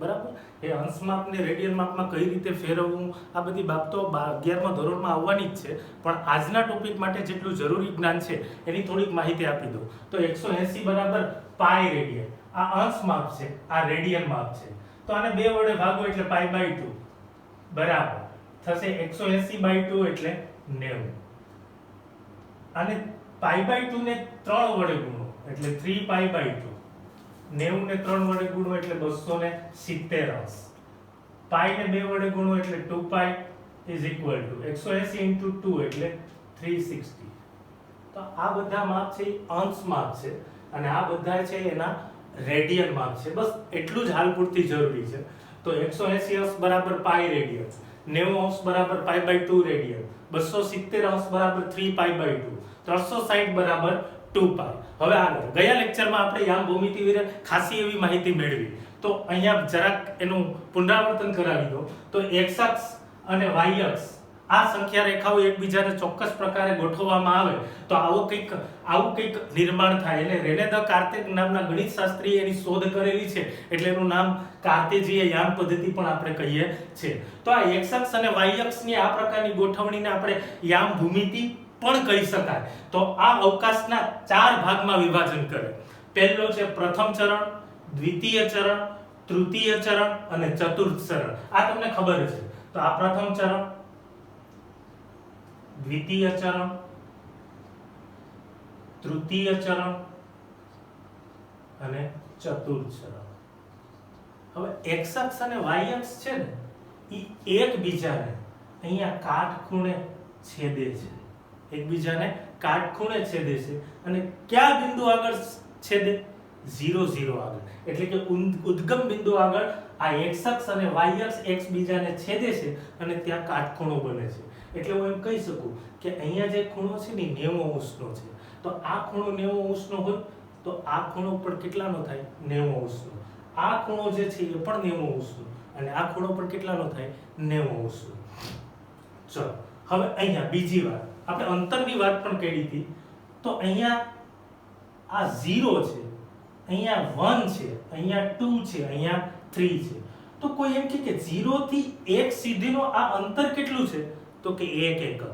બરાબર. એ અંશ માપને રેડિયન માપમાં કઈ રીતે ફેરવવું આ બધી બાબતો 11મા ધોરણમાં આવવાની જ છે, પણ આજના ટોપિક માટે જેટલું જરૂરી જ્ઞાન છે એની થોડીક માહિતી આપી દઉં. તો 180 બરાબર પાઈ રેડિયન, આ અંશ માપ છે, આ રેડિયન માપ છે. તો આને 2 વડે ભાગો એટલે π/2 બરાબર થશે 180/2 એટલે 90. આને π/2 ને 3 વડે ગુણો એટલે 3π/2. 90 ને 3 વડે ગુણો એટલે 270 અંશ. પાઈ ને 2 વડે ગુણો એટલે 2π ઇઝ ઇક્વલ ટુ 180 * 2 એટલે 360. તો આ બધા માપ છે એ અંશ માપ છે અને આ બધા છે એના રેડિયન માપ છે. બસ એટલું જ હાલ પૂરતી જરૂરી છે. તો 180 અંશ બરાબર પાઈ રેડિયન, 90 અંશ બરાબર π/2 રેડિયન, 270 અંશ બરાબર 3π/2, 360 બરાબર 2π. હવે આગળ ગયા લેક્ચરમાં આપણે યામ ભૂમિતિ વિશે ખાસી એવી માહિતી મેળવી. તો અહીંયા જરાક એનું પુનરાવર્તન કરાવી દો. તો x અક્ષ અને y અક્ષ આ સંખ્યા રેખાઓ એકબીજાને ચોક્કસ પ્રકારે ગોઠવવામાં આવે તો આવું કંઈક નિર્માણ થાય. એટલે રેને દ કાર્તેજ નામના ગણિત શાસ્ત્રીએ એની શોધ કરેલી છે એટલે એનું નામ કાર્તેજીય યામ પદ્ધતિ પણ આપણે કહીએ છીએ. તો આ x અક્ષ અને y અક્ષની આ પ્રકારની ગોઠવણીને આપણે યામ ભૂમિતિ પણ કહી શકાય. તો આ અવકાશના 4 ભાગમાં વિભાજન કરે. પહેલો છે પ્રથમ ચરણ, દ્વિતીય ચરણ, તૃતીય ચરણ અને ચતુર્થ ચરણ. આ તમને ખબર છે. તો આ પ્રથમ ચરણ, દ્વિતીય ચરણ, તૃતીય ચરણ અને ચતુર્થ ચરણ. હવે x અક્ષ અને y અક્ષ છે ને એ એકબીજાને અહીંયા કાટખૂણે છેદે છે. એકબીજાને કાટખૂણે છેદે છે અને કયા બિંદુ આગળ છેદે? 0 0 આગળ. એટલે કે ઉદ્ગમ બિંદુ આગળ આ x અક્ષ અને y અક્ષ એકબીજાને છેદે છે અને ત્યાં કાટખૂણો બને છે. એટલે હું એમ કહી શકું કે અહીંયા જે ખૂણો છે ને 90 અંશનો છે. તો આ ખૂણો 90 અંશનો હોય તો આ ખૂણો પણ કેટલાનો થાય? 90 અંશનો. આ ખૂણો જે છે એ પણ 90 અંશનો અને આ ખૂણો પણ કેટલાનો થાય? 90 અંશનો. ચલો હવે અહીંયા બીજી વાત આપણે અંતરની વાત પણ કરી હતી. તો અહીંયા આ 0 છે, અહીંયા 1 છે, અહીંયા 2 છે, અહીંયા 3 છે. તો કોઈ એમ કે 0 થી 1 સુધીનો આ અંતર કેટલું છે? તો કે 1 એકમ.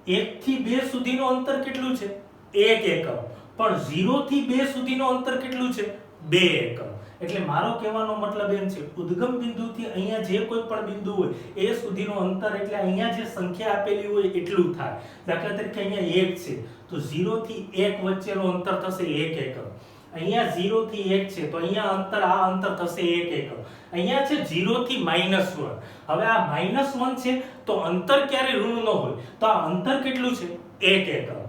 1 થી 2 સુધીનો અંતર કેટલું છે? 1 એકમ. પણ 0 થી 2 સુધીનો અંતર કેટલું છે? 2 એકમ. એટલે મારો કહેવાનો મતલબ એમ છે ઉદ્ગમ બિંદુથી અહીંયા જે કોઈ પણ બિંદુ હોય એ સુધીનો અંતર એટલે અહીંયા જે સંખ્યા આપેલી હોય એટલું થાય. દાખલા તરીકે અહીંયા 1 છે તો 0 થી 1 વચ્ચેનો અંતર થશે 1 એકમ. અહીંયા 0 થી 1 છે તો અહીંયા આ અંતર થશે 1 એકમ. અહીંયા છે 0 થી -1. હવે આ -1 છે તો અંતર ક્યારે ઋણ ન હોય તો આ અંતર કેટલું છે? 1 એકમ.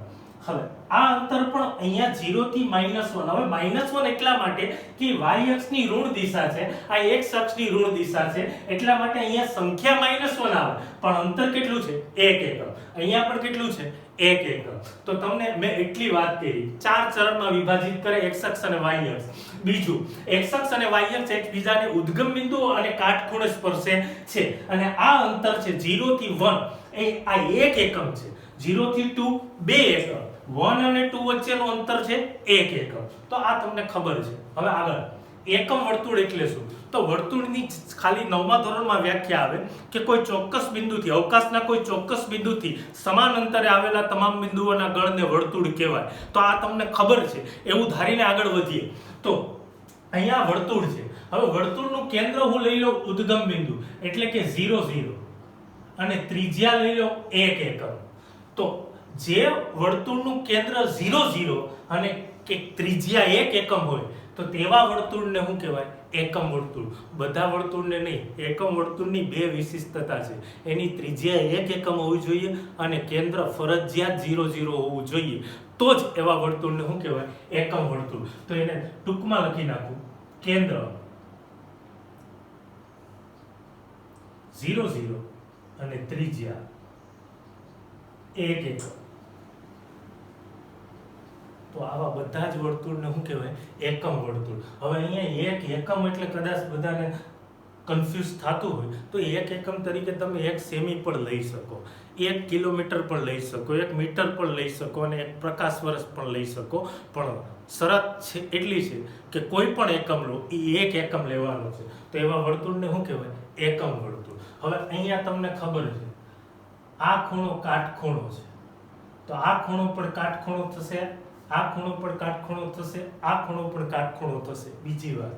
હવે આ અંતર પણ અહીંયા 0 થી -1. હવે -1 એટલા માટે કે y અક્ષની ઋણ દિશા છે, આ x અક્ષની ઋણ દિશા છે, એટલા માટે અહીંયા સંખ્યા -1 આવે પણ અંતર કેટલું છે? 1 એકમ. અહીંયા પણ કેટલું છે? 1 એકમ. તો તમને મેં એટલી વાત કરી. 4 ચરણમાં વિભાજિત કરે x અક્ષ અને y અક્ષ. બીજું x અક્ષ અને y અક્ષ એકબીજાને ઉદ્ગમ બિંદુઓ અને કાટખૂણે સ્પર્શે છે અને આ અંતર છે 0 થી 1 એ આ 1 એકમ છે. 0 થી 2 2 એકમ. 1 અને 2 વચ્ચેનું અંતર છે 1 એકમ. તો આ તમને ખબર છે. હવે આગળ એકમ વર્તુળ એટલે શું? તો વર્તુળની ખાલી 9મા ધોરણમાં વ્યાખ્યા આવે કે કોઈ ચોક્કસ બિંદુથી અવકાશના કોઈ ચોક્કસ બિંદુથી સમાન અંતરે આવેલા તમામ બિંદુઓના ગણને વર્તુળ કહેવાય. તો આ તમને ખબર છે એવું ધારીને આગળ વધીએ. તો અહીંયા વર્તુળ છે. હવે વર્તુળનું કેન્દ્ર હું લઈ લઉં ઉદ્ગમ બિંદુ એટલે કે 0 0 અને ત્રિજ્યા લઈ લો 1 એકમ. તો જે વર્તુળનું કેન્દ્ર 0 0 અને કે ત્રિજ્યા 1 એકમ હોય તો તેવા વર્તુળને શું કહેવાય? એકમ વર્તુળ. બધા વર્તુળને નહીં, એકમ વર્તુળની 2 વિશિષ્ટતા છે. એની ત્રિજ્યા 1 એકમ હોવી જોઈએ અને કેન્દ્ર ફરજિયાત 0 0 હોવું જોઈએ. તો જ એવા વર્તુળને શું કહેવાય? એકમ વર્તુળ. તો એને ટૂંકમાં લખી નાખું. કેન્દ્ર 0 0 અને ત્રિજ્યા 1 એકમ. તો આવા બધા જ વર્તુળને શું કહેવાય? એકમ વર્તુળ. હવે અહીંયા 1 એકમ એટલે કદાચ બધાને કન્ફ્યુઝ થતું હોય તો 1 એકમ તરીકે તમે 1 સેમી પણ લઈ શકો, 1 કિલોમીટર પણ લઈ શકો, 1 મીટર પણ લઈ શકો અને 1 પ્રકાશ વર્ષ પણ લઈ શકો. પણ શરત છે એટલી છે કે કોઈ પણ એકમ લો એ 1 એકમ લેવાનો છે. તો એવા વર્તુળને શું કહેવાય? એકમ વર્તુળ. હવે અહીંયા તમને ખબર છે આ ખૂણો કાટખૂણો છે, તો આ ખૂણો પણ કાટખૂણો થશે, આ ખૂણો પણ કાટખૂણો થશે, આ ખૂણો પણ કાટખૂણો થશે. બીજી વાત,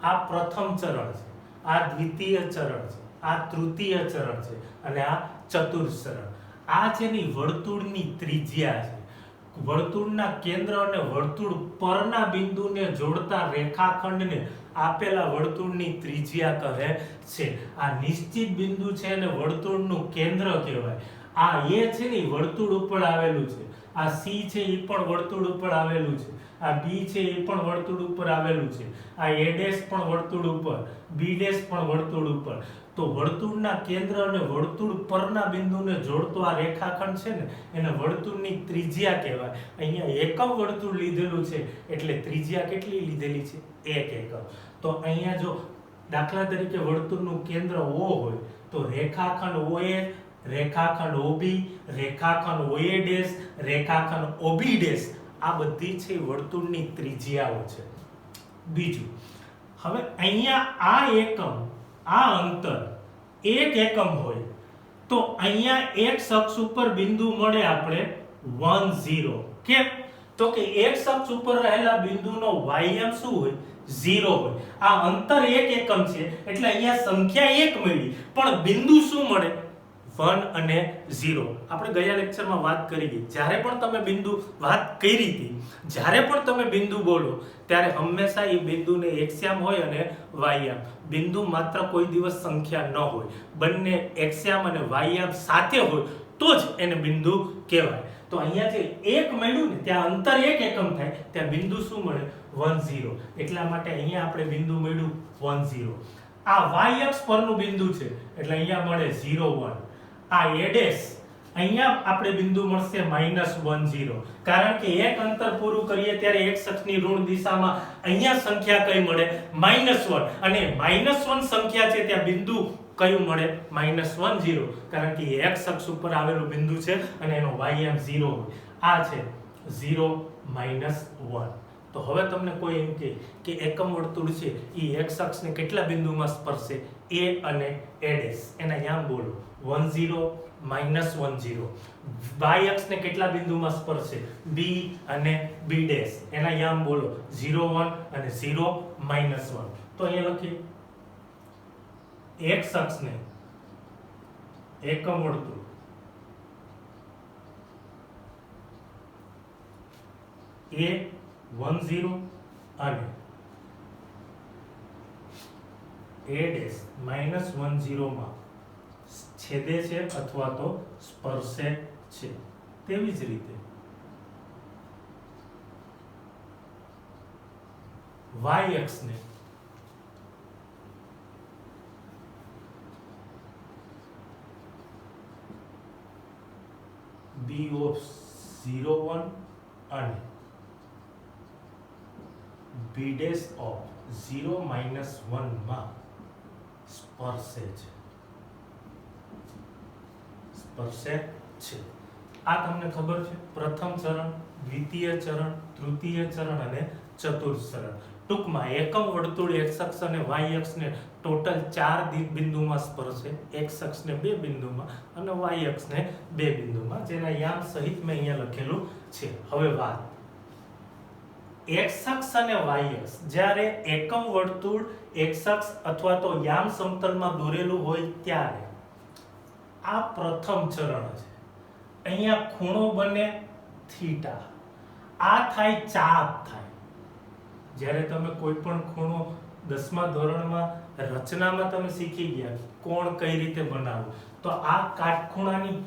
આ પ્રથમ ચરણ છે, આ દ્વિતીય ચરણ છે, આ તૃતીય ચરણ છે અને આ ચતુર્થ ચરણ. આ જેની વર્તુળની ત્રિજ્યા છે, વર્તુળના કેન્દ્ર અને વર્તુળ પરના બિંદુને જોડતા રેખાખંડને આપેલા વર્તુળની ત્રિજ્યા કહે છે. આ નિશ્ચિત બિંદુ છે અને વર્તુળનું કેન્દ્ર કહેવાય. આ એ છે ને વર્તુળ ઉપર આવેલું છે, આ સી છે એ પણ વર્તુળ ઉપર આવેલું છે, આ બી છે એ પણ વર્તુળ ઉપર આવેલું છે, આ એ ડેશ પણ વર્તુળ ઉપર, બી ડેશ પણ વર્તુળ ઉપર. તો વર્તુળના કેન્દ્ર અને વર્તુળ પરના બિંદુને જોડતો આ રેખાખંડ છે ને એને વર્તુળની ત્રિજ્યા કહેવાય. અહીંયા એકમ વર્તુળ લીધેલું છે એટલે ત્રિજ્યા કેટલી લીધેલી છે? 1 એકમ. તો અહીંયા જો દાખલા તરીકે વર્તુળનું કેન્દ્ર O હોય તો રેખાખંડ OA, રેખાખંડ OB, રેખાખંડ OA ડેશ, રેખાખંડ OB ડેશ, આ બધી છે વર્તુળની ત્રિજ્યાઓ છે. બીજું, હવે અહીંયા આ એકમ, આ અંતર 1 એકમ હોય તો અહીંયા x અક્ષ ઉપર બિંદુ મળે આપણે 1 0. કેમ? તો કે x અક્ષ ઉપર રહેલા બિંદુનો y શું હોય? 0 હોય. આ અંતર 1 એકમ છે એટલે અહીંયા સંખ્યા 1 મળી, પણ બિંદુ શું મળે? 1 અને 0. આપણે ગયા લેક્ચરમાં વાત કરી હતી, જ્યારે પણ તમે બિંદુ વાત કરી હતી, જ્યારે પણ તમે બિંદુ બોલો ત્યારે હંમેશા એ બિંદુને એક્સ્યામ હોય અને વાયયામ. બિંદુ માત્ર કોઈ દિવસ સંખ્યા ન હોય, બંને એક્સ્યામ અને વાયયામ સાથે હોય તો જ એને બિંદુ કહેવાય. તો અહીંયા જે 1 મળ્યું ને ત્યાં અંતર 1 એકમ થાય, ત્યાં બિંદુ શું મળે? 1 0. એટલા માટે અહીંયા આપણે બિંદુ મળ્યું 1 0. આ y અક્ષ પરનું બિંદુ છે એટલે અહીંયા મળે 0 1. આ a ડેશ અહીંયા આપણે બિંદુ મળશે -1 0, કારણ કે એક અંતર પૂરું કરીએ ત્યારે x અક્ષની ઋણ દિશામાં અહીંયા સંખ્યા કઈ મળે? -1. અને -1 સંખ્યા છે ત્યાં બિંદુ કયું મળે? -1 0, કારણ કે x અક્ષ ઉપર આવેલું બિંદુ છે અને એનો y 0 હોય. આ છે 0 -1. તો હવે તમને કોઈ એમ કે એકમ વર્તુળ છે એ x અક્ષને કેટલા બિંદુમાં સ્પર્શે? a અને a ડેશ. એના યામ બોલો 1 0 -1 0. y અક્ષને કેટલા બિંદુમાં સ્પર્શે? b અને b ડેશ. એના યામ બોલો 0 1 અને 0 -1. તો અહીંયા લખીએ x અક્ષને એકમ વર્તુળ a 1 0 અને a ડેશ -1 0 માં છેદે છે અથવા તો સ્પર્શે છે. તેવી જ રીતે y અક્ષને b of 0 1 અને b dash of 0 -1 માં સ્પર્શે છે. આ તમને ખબર છે પ્રથમ ચરણ, દ્વિતીય ચરણ, તૃતીય ચરણ અને ચતુર્થ ચરણ. ટૂંકમાં એકમ વર્તુળ x અક્ષ અને y અક્ષને ટોટલ 4 બિંદુમાં સ્પર્શે. x અક્ષને 2 બિંદુમાં અને y અક્ષને 2 બિંદુમાં, જેના યામ સહિત મેં અહીંયા લખેલું છે. હવે વાત x અક્ષ અને y અક્ષ જ્યારે એકમ વર્તુળ x અક્ષ અથવા તો યામ સમતલમાં દોરેલું હોય ત્યારે આ પ્રથમ ચરણ છે. અહીંયા ખૂણો બને થીટા, આ થાય ચાપ થાય. જ્યારે તમે કોઈ પણ ખૂણો 10મા ધોરણમાં રચનામાં તમે શીખી ગયા કોણ કઈ રીતે બનાવવું, તો આ કાટખૂણાની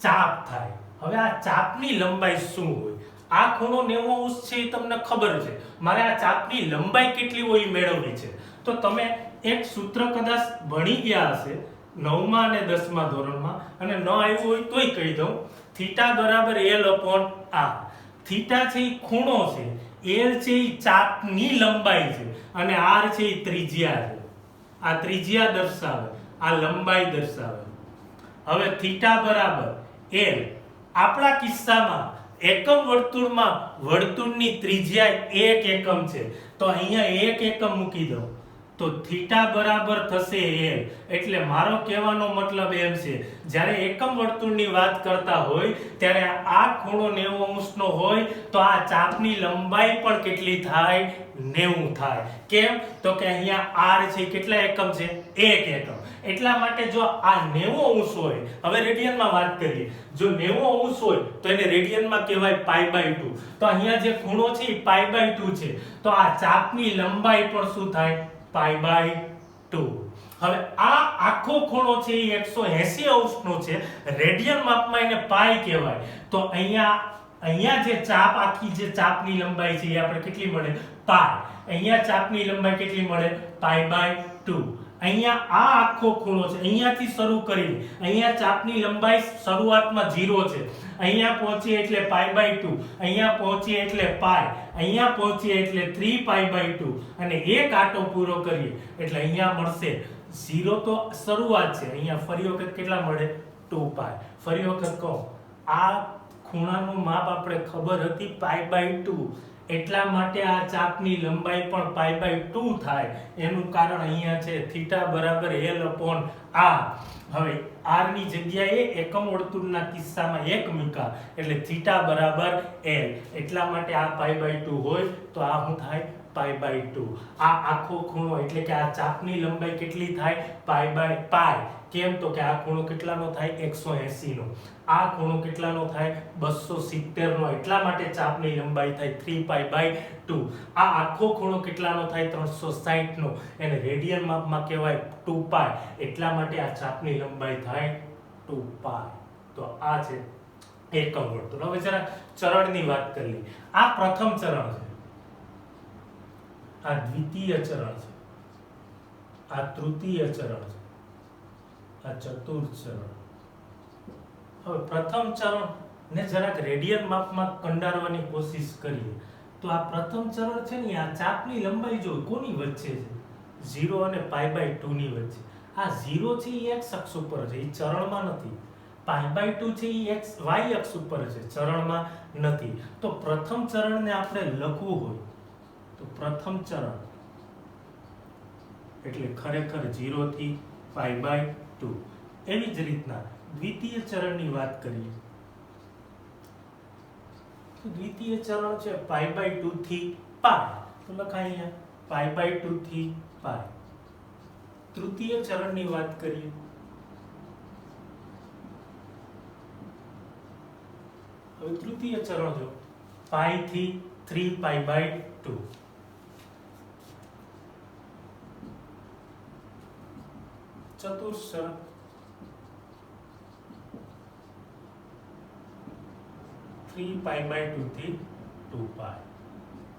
ચાપ થાય. હવે આ ચાપની લંબાઈ શું હોય? આ ખૂણો 90° છે એ તમને ખબર છે, મારે આ ચાપની લંબાઈ કેટલી હોય મેળવવી છે. તો તમે એક સૂત્ર કદાચ ભણી ગયા હશે 9મા અને 10મા ધોરણમાં, અને ન આવ્યું હોય તોય કહી દઉં. થીટા બરાબર l/r. થીટા છે એ ખૂણો છે, l છે એ ચાપની લંબાઈ છે અને r છે એ ત્રિજ્યા છે. આ ત્રિજ્યા દર્શાવે, આ લંબાઈ દર્શાવે. હવે થીટા બરાબર l. આપણા કિસ્સામાં એકમ વર્તુળમાં વર્તુળની ત્રિજ્યા 1 એકમ છે, તો અહીંયા 1 એકમ મૂકી દો તો થીટા બરાબર થશે l. એટલે મારો કહેવાનો મતલબ એમ છે, જ્યારે એકમ વર્તુળની વાત કરતા હોય ત્યારે આ ખૂણો 90 અંશનો હોય તો આ ચાપની લંબાઈ પણ કેટલી થાય? 90 થાય. કેમ? તો કે અહીંયા r છે કેટલા એકમ છે? 1 એકમ. એટલા માટે જો આ 90 અંશ હોય, હવે રેડિયનમાં વાત કરીએ, જો 90 અંશ હોય તો એને રેડિયનમાં કહેવાય π/2. તો અહીંયા જે ખૂણો છે એ π/2 છે, તો આ ચાપની લંબાઈ પણ શું થાય? π/2. હવે આ આખો ખૂણો છે એ 180 અંશનો છે, રેડિયન માપમાં એને પાઈ કહેવાય. તો અહીંયા જે ચાપ, આખી જે ચાપની લંબાઈ છે એ આપણે કેટલી મળે? પાઈ. અહીંયા ચાપની લંબાઈ કેટલી મળે? π/2. અહીંયા આ આખો ખૂણો છે, અહીંયાથી શરૂ કરીને અહીંયા ચાપની લંબાઈ શરૂઆતમાં 0 છે, અહીંયા પહોંચીએ એટલે π/2, અહીંયા પહોંચીએ એટલે પાઈ, અહીંયા પહોંચીએ એટલે 3π/2 અને એક આટો પૂરો કરીએ એટલે અહીંયા મળશે 0. તો શરૂઆત છે, અહીંયા ફરી વખત કેટલા મળે? 2π. ફરી વખત કહો, આ ખૂણાનું માપ આપણે ખબર હતી π/2, એટલા માટે આ ચાપની લંબાઈ પણ π/2 થાય. એનું કારણ અહીંયા છે થીટા બરાબર l/r. હવે r ની જગ્યાએ એકમ વર્તુળના કિસ્સામાં 1 મૂકા એટલે થીટા બરાબર l. એટલા માટે આ π/2 હોય તો આ શું થાય? π/2. આ આખો ખૂણો એટલે કે આ ચાપની લંબાઈ કેટલી થાય? π/π. કેમ? તો કે આ ખૂણો કેટલાનો થાય? 180 નો. આ ખૂણો કેટલાનો થાય? 270 નો. એટલા માટે ચાપની લંબાઈ થાય 3π/2. આ આખો ખૂણો કેટલાનો થાય? 360 નો. એને રેડિયન માપમાં કહેવાય 2π. એટલા માટે આ ચાપની લંબાઈ થાય 2π. તો આ છે એકમ વર્તુળ. હવે જરા ચરણની વાત કરીએ. આ પ્રથમ ચરણ છે, આ દ્વિતીય ચરણ છે, આ તૃતીય ચરણ છે, આ ચતુર્થ ચરણ. હવે પ્રથમ ચરણ ને જરાક રેડિયન માપમાં કંડારવાની કોશિશ કરીએ તો આ પ્રથમ ચરણ છે ને, આ ચાપની લંબાઈ જો કોની વચ્ચે છે? 0 અને π/2 ની વચ્ચે. આ 0 છે એ x અક્ષ ઉપર છે, એ ચરણમાં નથી. π/2 છે એ y અક્ષ ઉપર છે, ચરણમાં નથી. તો પ્રથમ ચરણને આપણે લખવું હોય તો પ્રથમ ચરણ એટલે ખરેખર 0 થી π/2. એવી જ રીતના દ્વિતીય ચરણની વાત કરીએ તો દ્વિતીય ચરણ છે π/2 થી π. તો લખાય અહીંયા π/2 થી π. તૃતીય ચરણની વાત કરીએ હવે તૃતીય ચરણ જો π થી 3π/2. ચતુર્થ ચરણ 3π/2 થી 2π.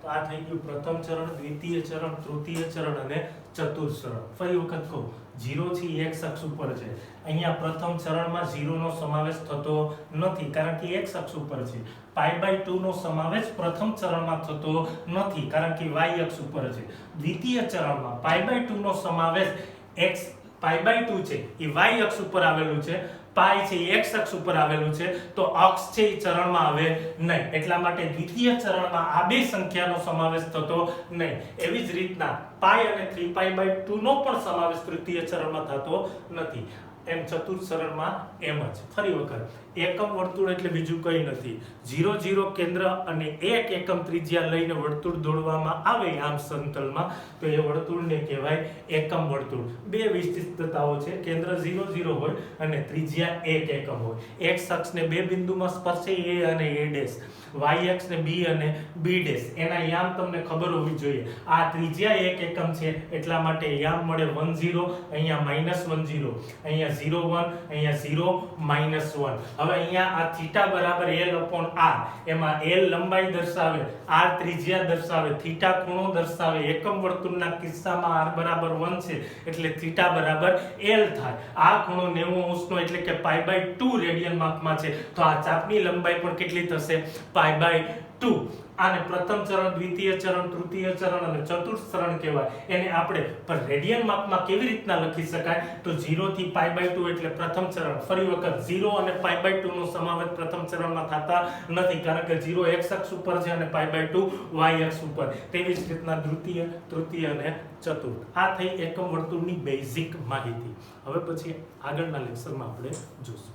તો આ થઈ ગયું પ્રથમ ચરણ, દ્વિતીય ચરણ, તૃતીય ચરણ અને ચતુર્થ ચરણ. ફરી વખત કહું, 0 થી x અક્ષ ઉપર છે. અહીંયા પ્રથમ ચરણમાં 0 નો સમાવેશ થતો નથી કારણ કે x અક્ષ ઉપર છે. π/2 નો સમાવેશ પ્રથમ ચરણમાં થતો નથી કારણ કે y અક્ષ ઉપર છે. દ્વિતીય ચરણમાં π/2 નો સમાવેશ π/2 છે એ y અક્ષ ઉપર આવેલું છે, પાઈ છે એ x અક્ષ ઉપર આવેલું છે, તો અક્ષ છે એ ચરણમાં આવે નહીં. એટલા માટે દ્વિતીય ચરણમાં આ બે સંખ્યાનો સમાવેશ થતો નહીં. એવી જ રીતના પાઈ અને 3π/2 નો પણ સમાવેશ તૃતીય ચરણમાં થતો નથી. એમ ચતુર્થ ચરણમાં એમ જ. ફરી વખત, એકમ વર્તુળ એટલે બીજું કંઈ નથી. 0 0 કેન્દ્ર અને 1 એકમ ત્રિજ્યા લઈને વર્તુળ દોરવામાં આવે આમ સમતલમાં તો એ વર્તુળને કહેવાય એકમ વર્તુળ. બે વિશિષ્ટતાઓ છે, કેન્દ્ર 0 0 હોય અને ત્રિજ્યા 1 એકમ હોય. x અક્ષને બે બિંદુમાં સ્પર્શે a અને a', y અક્ષને b અને b'. એના યામ તમને ખબર હોવી જોઈએ. આ ત્રિજ્યા 1 એકમ છે એટલા માટે યામ મળે 1 0, અહીંયા -1 0, અહીંયા 0 1, અહીંયા 0 -1. હવે અહીંયા આ થીટા બરાબર l/r. એમાં l લંબાઈ દર્શાવે, r ત્રિજ્યા દર્શાવે, થીટા ખૂણો દર્શાવે. એકમ વર્તુળના કિસ્સામાં r બરાબર 1 છે એટલે થીટા બરાબર l થાય. આ ખૂણો 90 અંશનો એટલે કે π/2 રેડિયન માપમાં છે. તો આ ચાપની લંબાઈ પણ કેટલી થશે? π/2 2 આને પ્રથમ ચરણ, દ્વિતીય ચરણ, તૃતીય ચરણ અને ચતુર્થ ચરણ કહેવાય. એને આપણે પર રેડિયન માપમાં કેવી રીતના લખી શકાય? તો 0 થી π/2 એટલે પ્રથમ ચરણ. ફરી વખત 0 અને π/2 નો સમાવેશ પ્રથમ ચરણમાં થતા નથી, કારણ કે 0 x અક્ષ ઉપર છે અને π/2 y અક્ષ ઉપર. તેવી જ રીતના દ્વિતીય, તૃતીય અને ચતુર્થ. આ થઈ એકમ વર્તુળની બેઝિક માહિતી. હવે પછી આગળના લેક્ચરમાં આપણે જોશું.